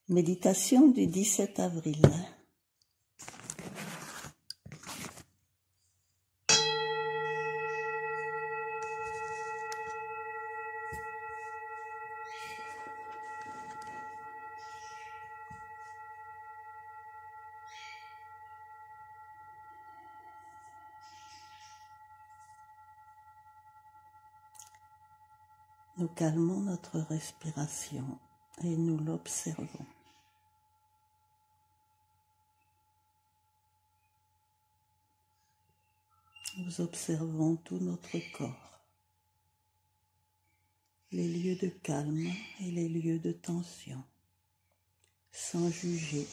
Méditation du 17 avril. Nous calmons notre respiration et nous l'observons. Nous observons tout notre corps, les lieux de calme et les lieux de tension, sans juger,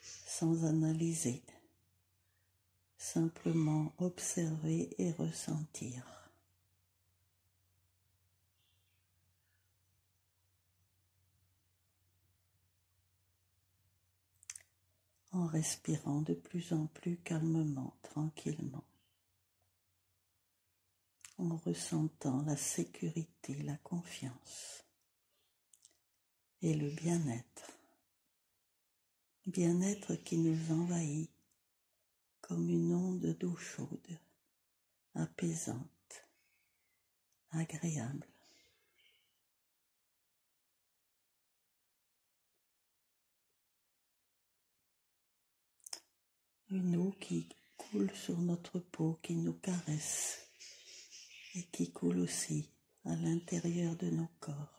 sans analyser, simplement observer et ressentir. En respirant de plus en plus calmement, tranquillement, en ressentant la sécurité, la confiance et le bien-être. Bien-être qui nous envahit comme une onde d'eau chaude, apaisante, agréable. Une eau qui coule sur notre peau, qui nous caresse et qui coule aussi à l'intérieur de nos corps.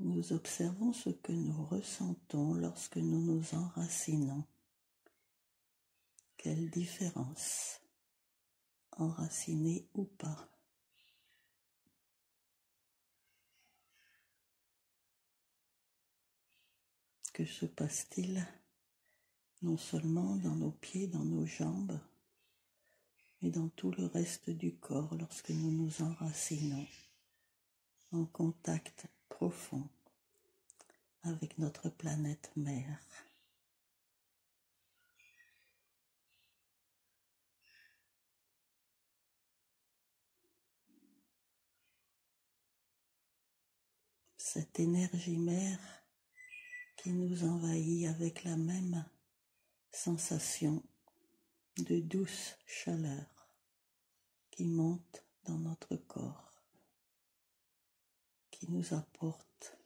Nous observons ce que nous ressentons lorsque nous nous enracinons. Quelle différence, enraciné ou pas. Que se passe-t-il non seulement dans nos pieds, dans nos jambes, mais dans tout le reste du corps lorsque nous nous enracinons en contact profond avec notre planète mère. Cette énergie mère qui nous envahit avec la même sensation de douce chaleur qui monte dans notre corps, qui nous apporte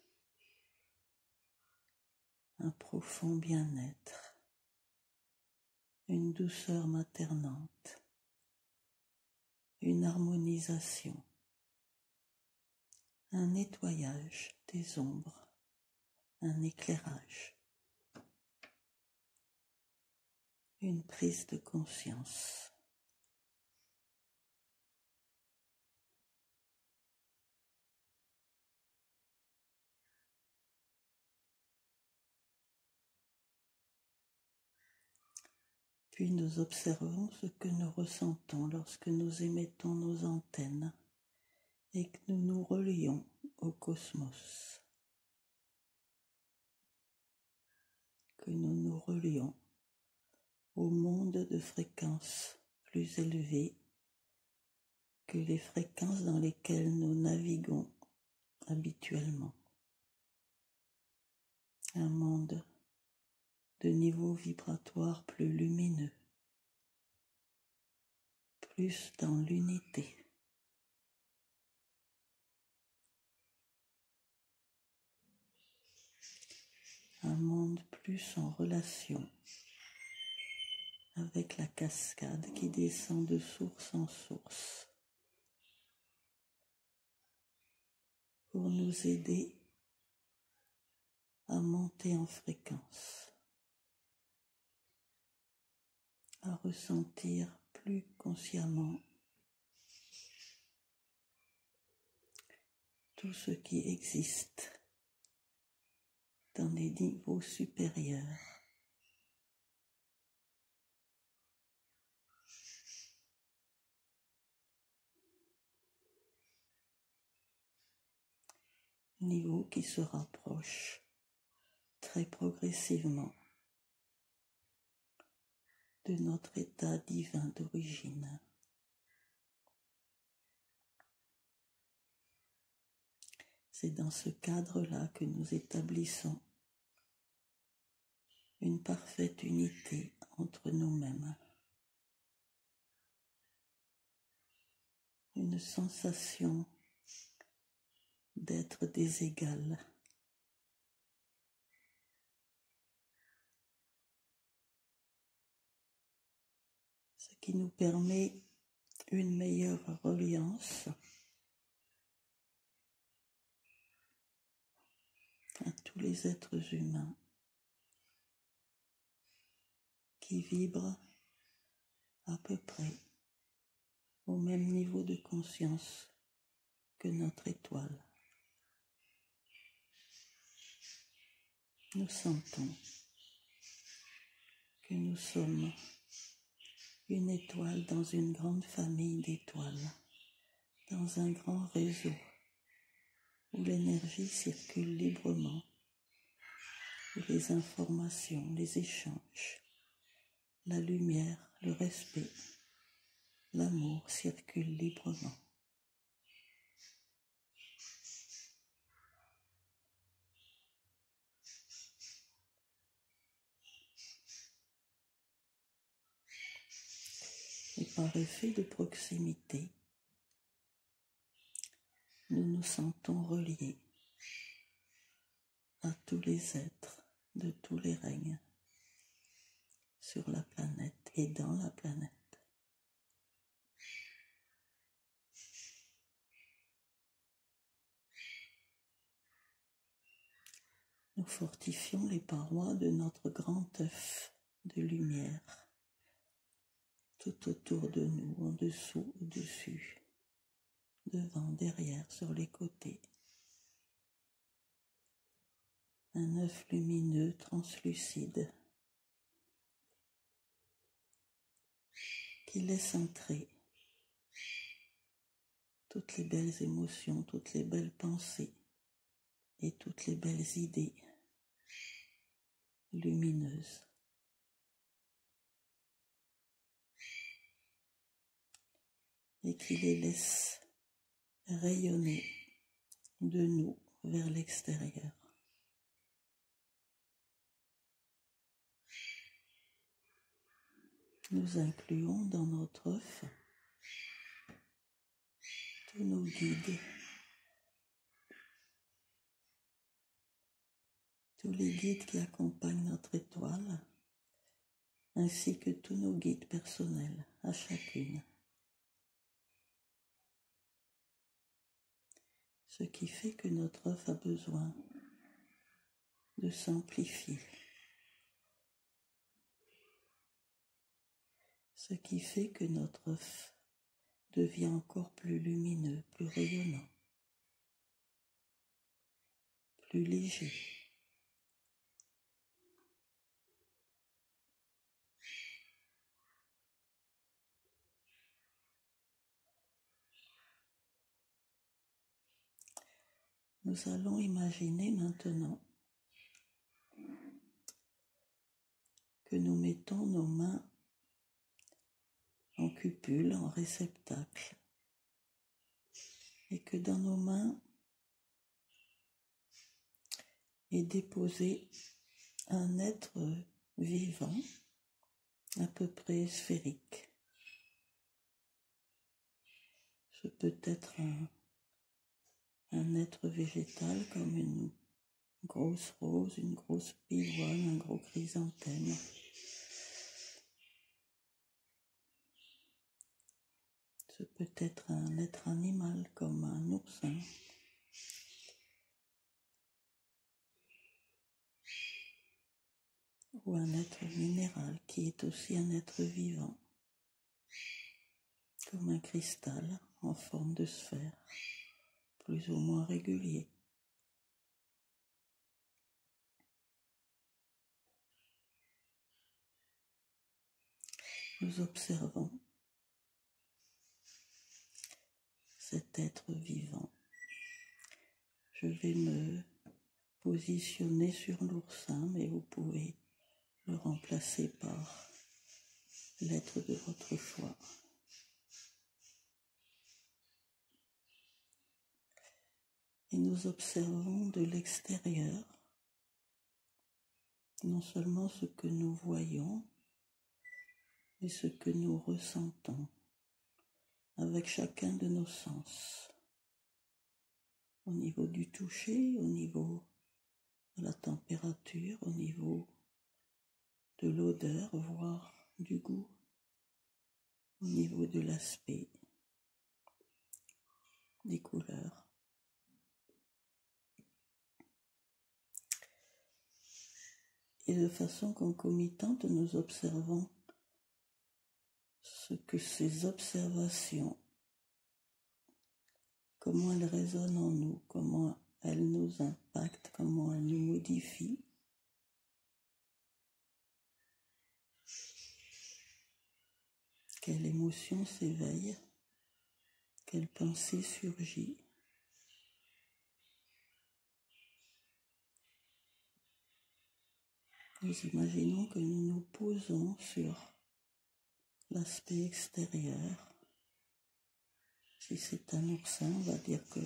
un profond bien-être, une douceur maternante, une harmonisation, un nettoyage des ombres, un éclairage, une prise de conscience. Puis nous observons ce que nous ressentons lorsque nous émettons nos antennes et que nous nous relions au cosmos, que nous nous relions au monde de fréquences plus élevées que les fréquences dans lesquelles nous naviguons habituellement. Un monde de niveau vibratoire plus lumineux, plus dans l'unité. Un monde plus en relation avec la cascade qui descend de source en source pour nous aider à monter en fréquence, à ressentir plus consciemment tout ce qui existe dans les niveaux supérieurs. niveau qui se rapproche très progressivement de notre état divin d'origine. C'est dans ce cadre-là que nous établissons une parfaite unité entre nous-mêmes, une sensation d'être des égales, ce qui nous permet une meilleure reliance à tous les êtres humains qui vibrent à peu près au même niveau de conscience que notre étoile. Nous sentons que nous sommes une étoile dans une grande famille d'étoiles, dans un grand réseau où l'énergie circule librement, où les informations, les échanges, la lumière, le respect, l'amour circulent librement. Et par effet de proximité, nous nous sentons reliés à tous les êtres de tous les règnes sur la planète et dans la planète. Nous fortifions les parois de notre grand œuf de lumière, tout autour de nous, en dessous, au-dessus, devant, derrière, sur les côtés. Un œuf lumineux, translucide, qui laisse entrer toutes les belles émotions, toutes les belles pensées et toutes les belles idées lumineuses. Et qui les laisse rayonner de nous vers l'extérieur. Nous incluons dans notre œuf tous nos guides, tous les guides qui accompagnent notre étoile, ainsi que tous nos guides personnels à chacune. Ce qui fait que notre œuf a besoin de s'amplifier. Ce qui fait que notre œuf devient encore plus lumineux, plus rayonnant, plus léger. Nous allons imaginer maintenant que nous mettons nos mains en cupule, en réceptacle, et que dans nos mains est déposé un être vivant, à peu près sphérique. Ce peut être un être végétal comme une grosse rose, une grosse pivoine, un gros chrysanthème. Ce peut être un être animal comme un oursin. Ou un être minéral qui est aussi un être vivant, comme un cristal en forme de sphère, plus ou moins régulier. Nous observons cet être vivant je vais me positionner sur l'oursin, mais vous pouvez le remplacer par l'être de votre choix. Et nous observons de l'extérieur non seulement ce que nous voyons, mais ce que nous ressentons avec chacun de nos sens, au niveau du toucher, au niveau de la température, au niveau de l'odeur, voire du goût, au niveau de l'aspect, des couleurs. Et de façon concomitante, nous observons ce que ces observations, comment elles résonnent en nous, comment elles nous impactent, comment elles nous modifient. Quelle émotion s'éveille, quelle pensée surgit. Nous imaginons que nous nous posons sur l'aspect extérieur. Si c'est un oursin, on va dire que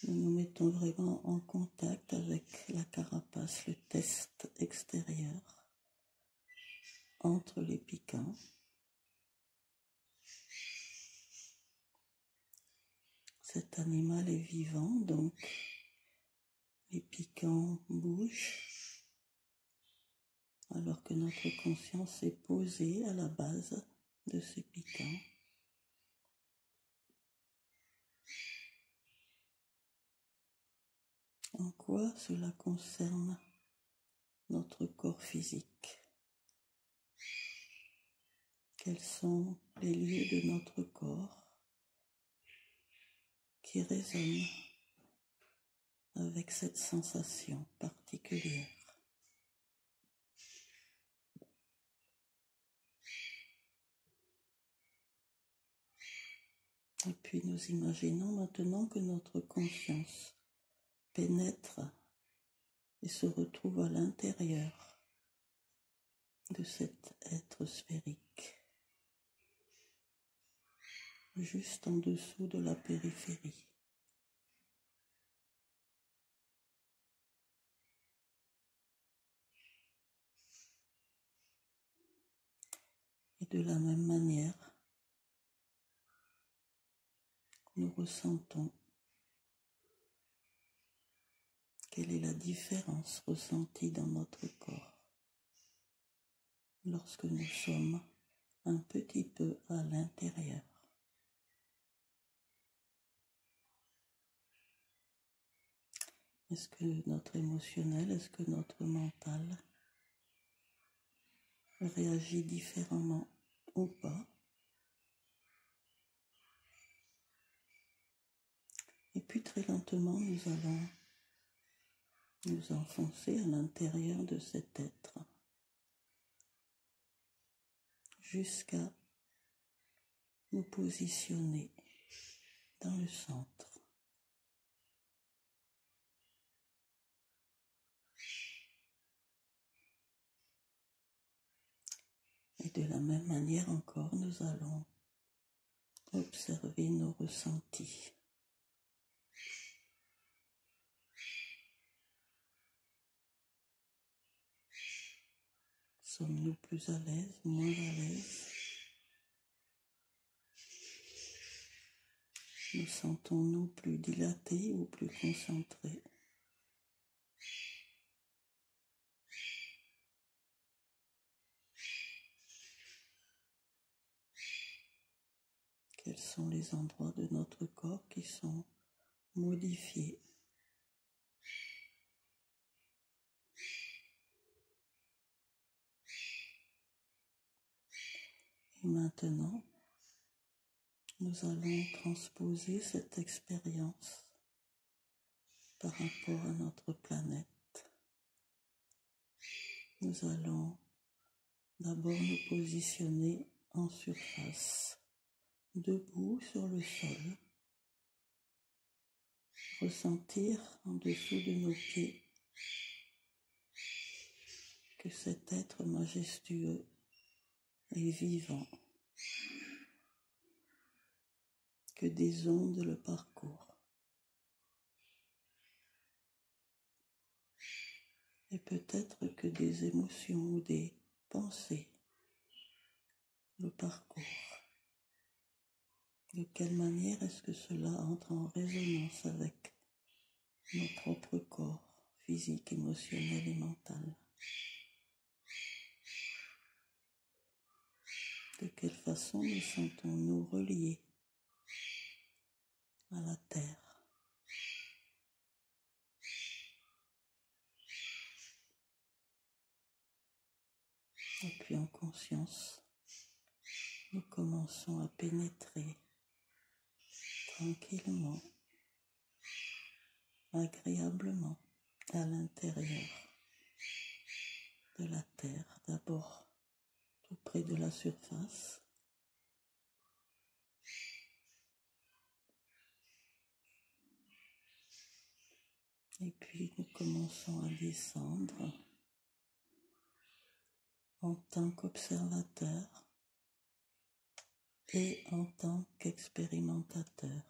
nous nous mettons vraiment en contact avec la carapace, le test extérieur, entre les piquants. Cet animal est vivant, donc les piquants bougent, alors que notre conscience est posée à la base de ces piquants. En quoi cela concerne notre corps physique? Quels sont les lieux de notre corps qui résonnent avec cette sensation particulière? Et puis nous imaginons maintenant que notre conscience pénètre et se retrouve à l'intérieur de cet être sphérique, juste en dessous de la périphérie. Et de la même manière, nous ressentons quelle est la différence ressentie dans notre corps lorsque nous sommes un petit peu à l'intérieur. Est-ce que notre émotionnel, est-ce que notre mental réagit différemment ou pas? Et puis très lentement, nous allons nous enfoncer à l'intérieur de cet être jusqu'à nous positionner dans le centre. Et de la même manière encore, nous allons observer nos ressentis. Sommes-nous plus à l'aise, moins à l'aise? Nous sentons-nous plus dilatés ou plus concentrés? Quels sont les endroits de notre corps qui sont modifiés? Et maintenant, nous allons transposer cette expérience par rapport à notre planète. Nous allons d'abord nous positionner en surface, debout sur le sol, ressentir en dessous de nos pieds que cet être majestueux est vivant, que des ondes le parcourent. Et peut-être que des émotions ou des pensées le parcourent. De quelle manière est-ce que cela entre en résonance avec nos propres corps, physiques, émotionnels et mentaux? De quelle façon nous sentons-nous reliés à la terre? Et puis en conscience, nous commençons à pénétrer tranquillement, agréablement à l'intérieur de la terre, d'abord tout près de la surface, et puis nous commençons à descendre en tant qu'observateur et en tant qu'expérimentateur.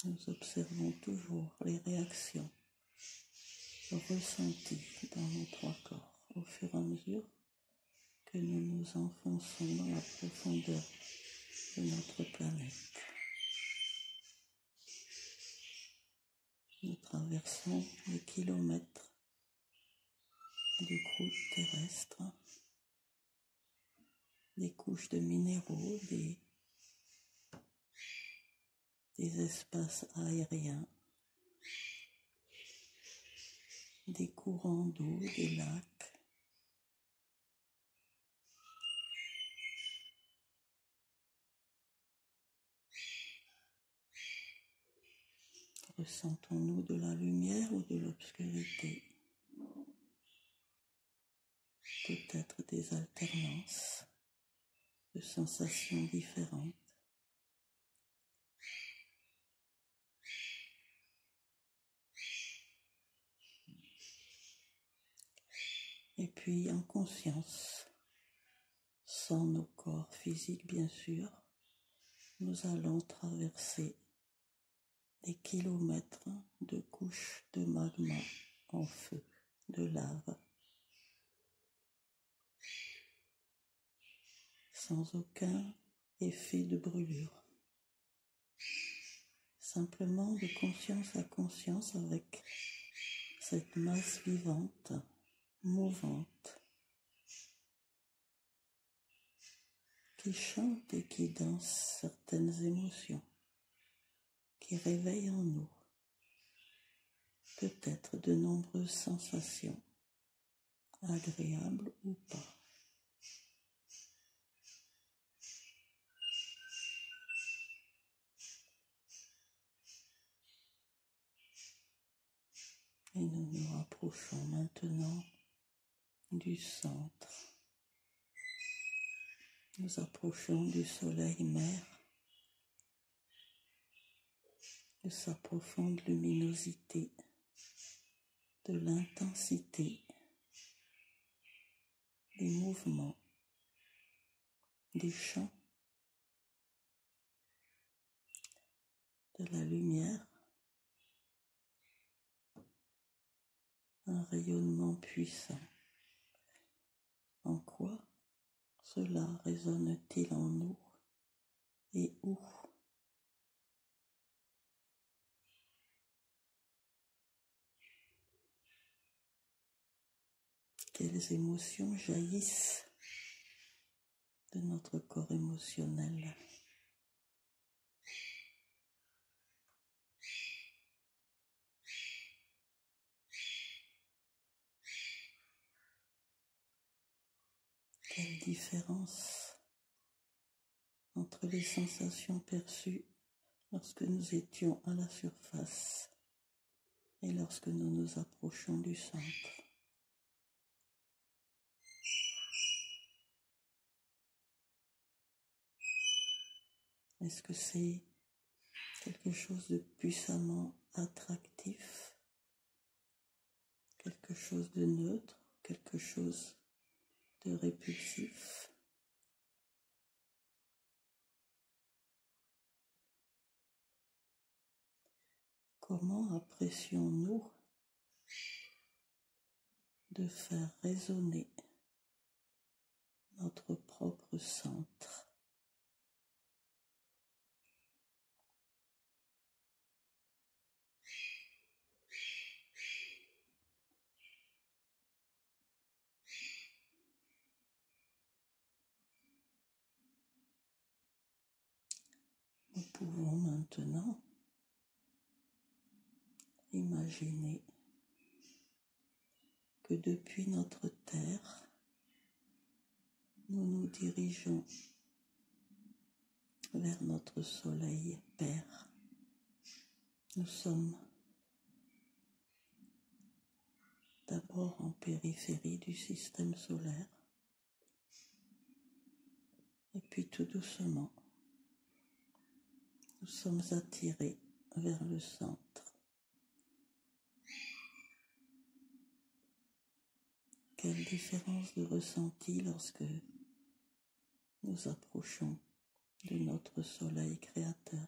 Nous observons toujours les réactions ressenties dans nos trois corps au fur et à mesure que nous nous enfonçons dans la profondeur de notre planète. Nous traversons les kilomètres de croûte terrestre, des couches de minéraux, des espaces aériens, des courants d'eau, des lacs. Ressentons-nous de la lumière ou de l'obscurité? Peut-être des alternances de sensations différentes. Et puis en conscience, sans nos corps physiques bien sûr, nous allons traverser des kilomètres de couches de magma en feu, de lave, sans aucun effet de brûlure. Simplement de conscience à conscience avec cette masse vivante, mouvante, qui chante et qui danse certaines émotions, qui réveille en nous peut-être de nombreuses sensations, agréables ou pas. Et nous nous rapprochons maintenant du centre. Nous approchons du soleil-mère, de sa profonde luminosité, de l'intensité des mouvements, des chants, de la lumière, un rayonnement puissant. En quoi cela résonne-t-il en nous et où? Quelles émotions jaillissent de notre corps émotionnel? Quelle différence entre les sensations perçues lorsque nous étions à la surface et lorsque nous nous approchons du centre. Est-ce que c'est quelque chose de puissamment attractif, quelque chose de neutre, quelque chose de répulsif. Comment apprécions-nous de faire résonner notre propre centre? Nous pouvons maintenant imaginer que depuis notre terre, nous nous dirigeons vers notre soleil père. Nous sommes d'abord en périphérie du système solaire, et puis tout doucement, nous sommes attirés vers le centre. Quelle différence de ressenti lorsque nous approchons de notre soleil créateur.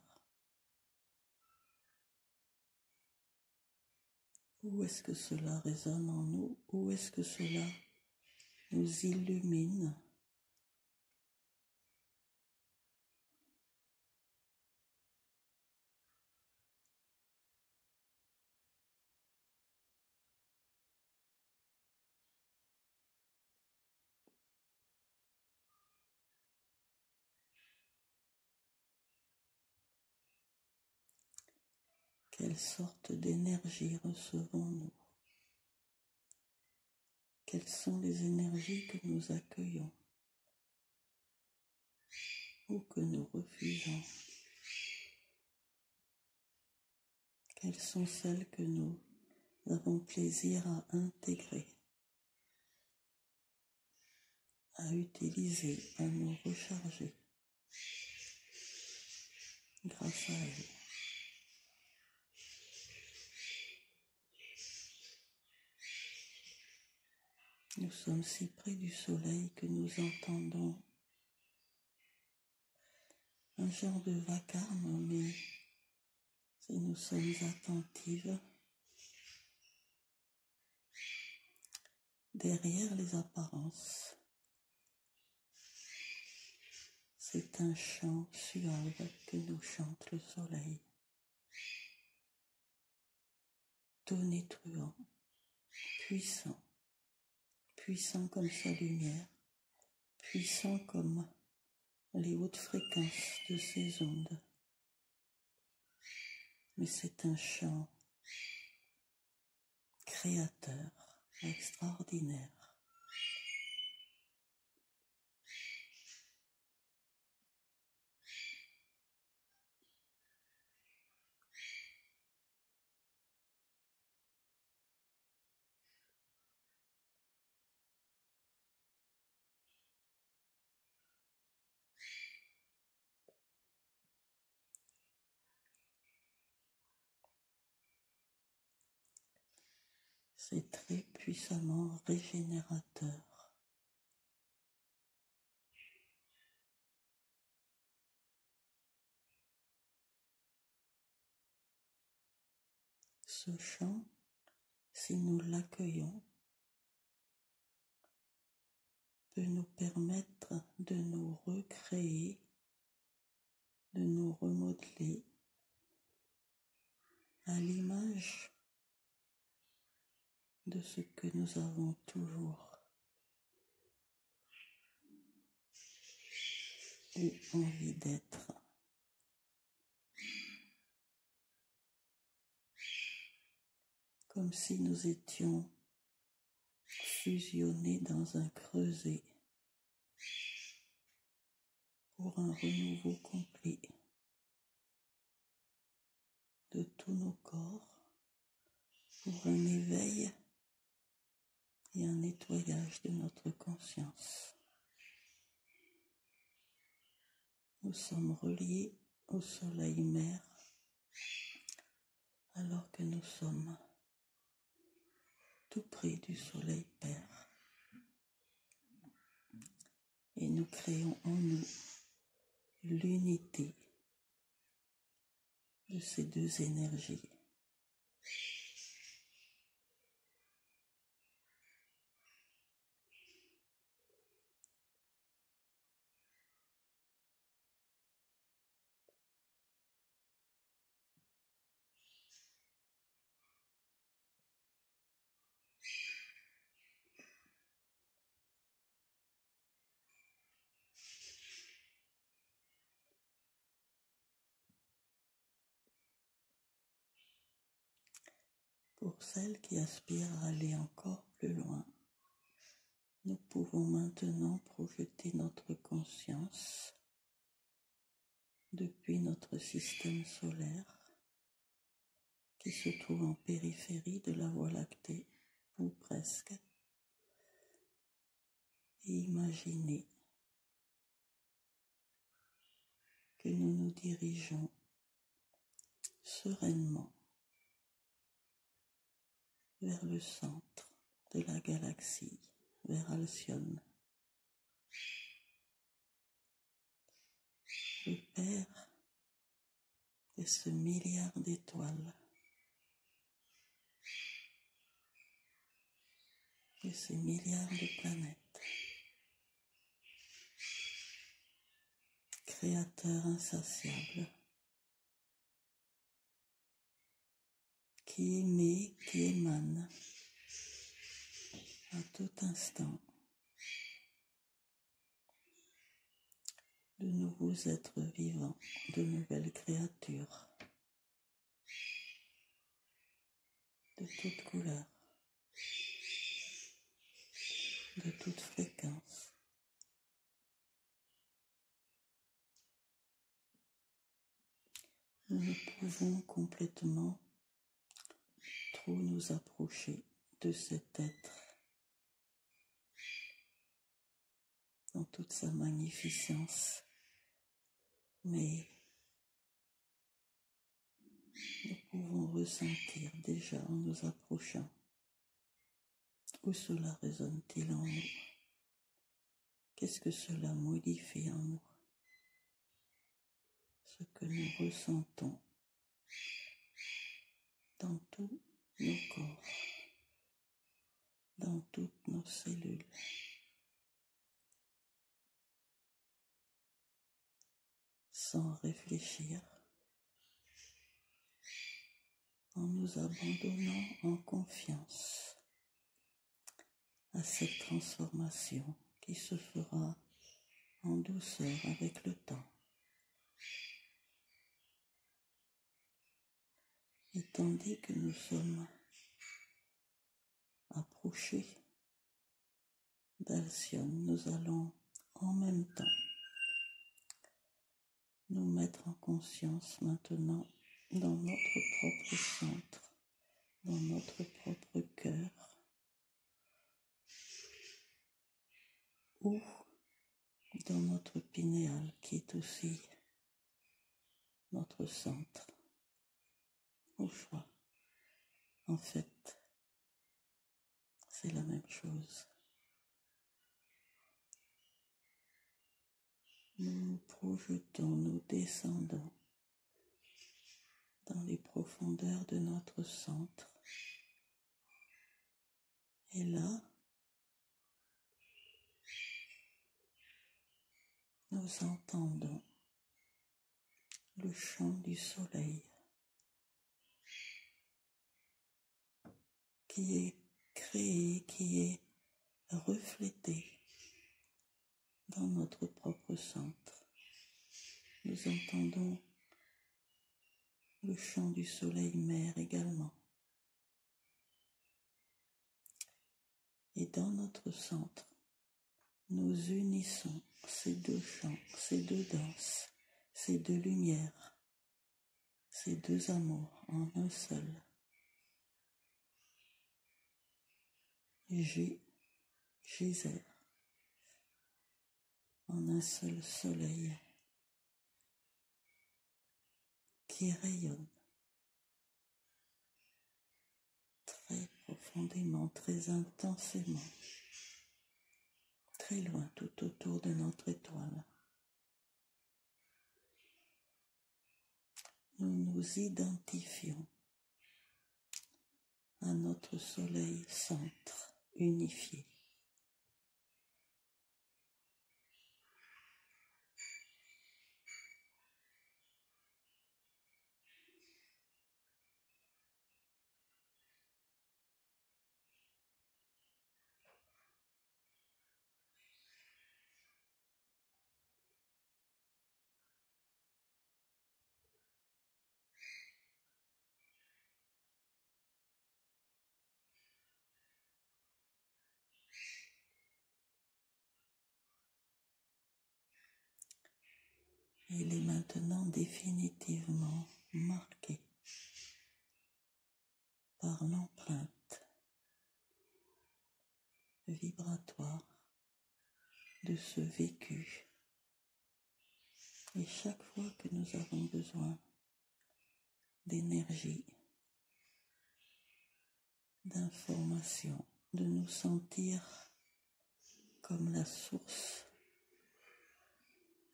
Où est-ce que cela résonne en nous? Où est-ce que cela nous illumine? Quelle sorte d'énergie recevons-nous? Quelles sont les énergies que nous accueillons ou que nous refusons? Quelles sont celles que nous avons plaisir à intégrer, à utiliser, à nous recharger grâce à elles? Nous sommes si près du soleil que nous entendons un genre de vacarme, mais si nous sommes attentives, derrière les apparences, c'est un chant suave que nous chante le soleil, tonitruant, puissant, puissant comme sa lumière, puissant comme les hautes fréquences de ses ondes. Mais c'est un chant créateur, extraordinaire. C'est très puissamment régénérateur. Ce chant, si nous l'accueillons, peut nous permettre de nous recréer, de nous remodeler à l'image de ce que nous avons toujours eu envie d'être. Comme si nous étions fusionnés dans un creuset pour un renouveau complet de tous nos corps, pour un éveil et un nettoyage de notre conscience. Nous sommes reliés au soleil mère alors que nous sommes tout près du Soleil Père et nous créons en nous l'unité de ces deux énergies. Pour celles qui aspirent à aller encore plus loin, nous pouvons maintenant projeter notre conscience depuis notre système solaire qui se trouve en périphérie de la Voie lactée, ou presque, et imaginer que nous nous dirigeons sereinement vers le centre de la galaxie, vers Alcyone. Le Père de ce milliard d'étoiles, de ces milliards de planètes, créateur insatiable, qui émet, qui émane à tout instant de nouveaux êtres vivants, de nouvelles créatures, de toutes couleurs, de toutes fréquences. Nous ne pouvons complètement trop nous approcher de cet être dans toute sa magnificence, mais nous pouvons ressentir déjà en nous approchant où cela résonne-t-il en nous, qu'est-ce que cela modifie en nous, ce que nous ressentons dans tous nos corps, dans toutes nos cellules. Sans réfléchir, en nous abandonnant en confiance à cette transformation qui se fera en douceur avec le temps. Et tandis que nous sommes approchés d'Alcyone, nous allons en même temps nous mettre en conscience maintenant dans notre propre centre, dans notre propre cœur, ou dans notre pinéal qui est aussi notre centre, au choix. En fait, c'est la même chose. Nous nous projetons, nous descendons dans les profondeurs de notre centre. Et là, nous entendons le chant du soleil qui est créé, qui est reflété dans notre propre centre. Nous entendons le chant du soleil-mère également. Et dans notre centre, nous unissons ces deux chants, ces deux danses, ces deux lumières, ces deux amours en un seul. Gézer, en un seul soleil qui rayonne profondément, très intensément, très loin, tout autour de notre étoile. Nous nous identifions à notre soleil centre unifié. Il est maintenant définitivement marqué par l'empreinte vibratoire de ce vécu. Et chaque fois que nous avons besoin d'énergie, d'information, de nous sentir comme la source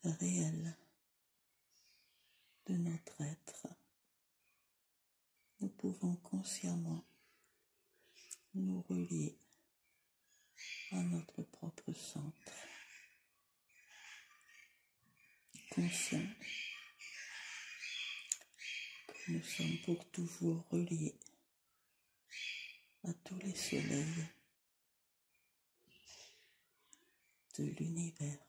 réelle de notre être, nous pouvons consciemment nous relier à notre propre centre, conscient que nous sommes pour toujours reliés à tous les soleils de l'univers.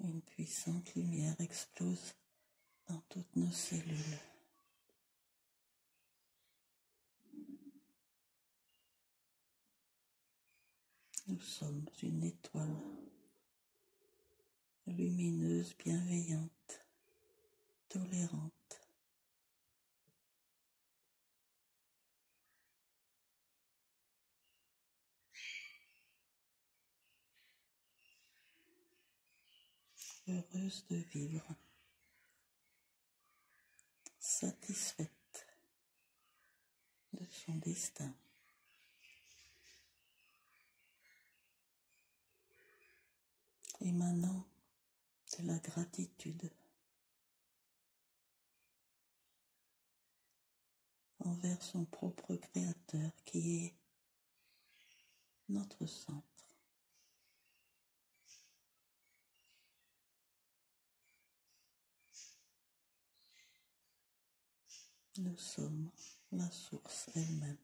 Une puissante lumière explose dans toutes nos cellules. Nous sommes une étoile lumineuse, bienveillante, tolérante. Heureuse de vivre, satisfaite de son destin. Émanant de la gratitude envers son propre créateur qui est notre centre. Nous sommes la source elle-même.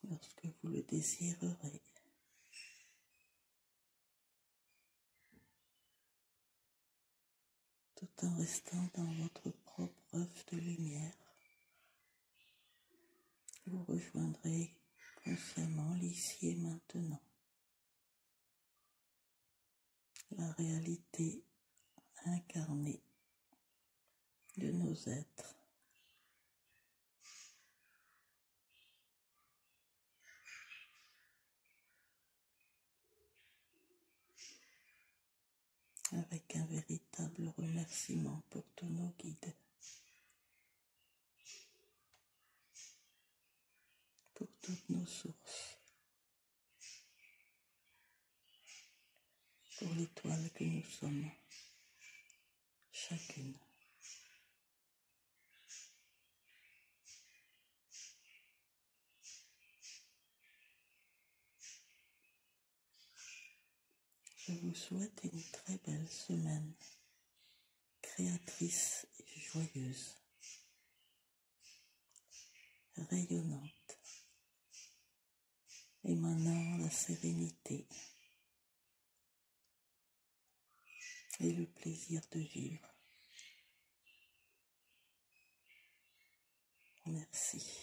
Lorsque vous le désirerez, tout en restant dans votre propre œuf de lumière, vous rejoindrez consciemment l'ici et maintenant, la réalité incarnée de nos êtres. Avec un véritable remerciement pour tous nos guides, pour toutes nos sources, pour l'étoile que nous sommes, chacune. Je vous souhaite une très belle semaine, créatrice et joyeuse, rayonnante, émanant la sérénité et le plaisir de vivre. Merci.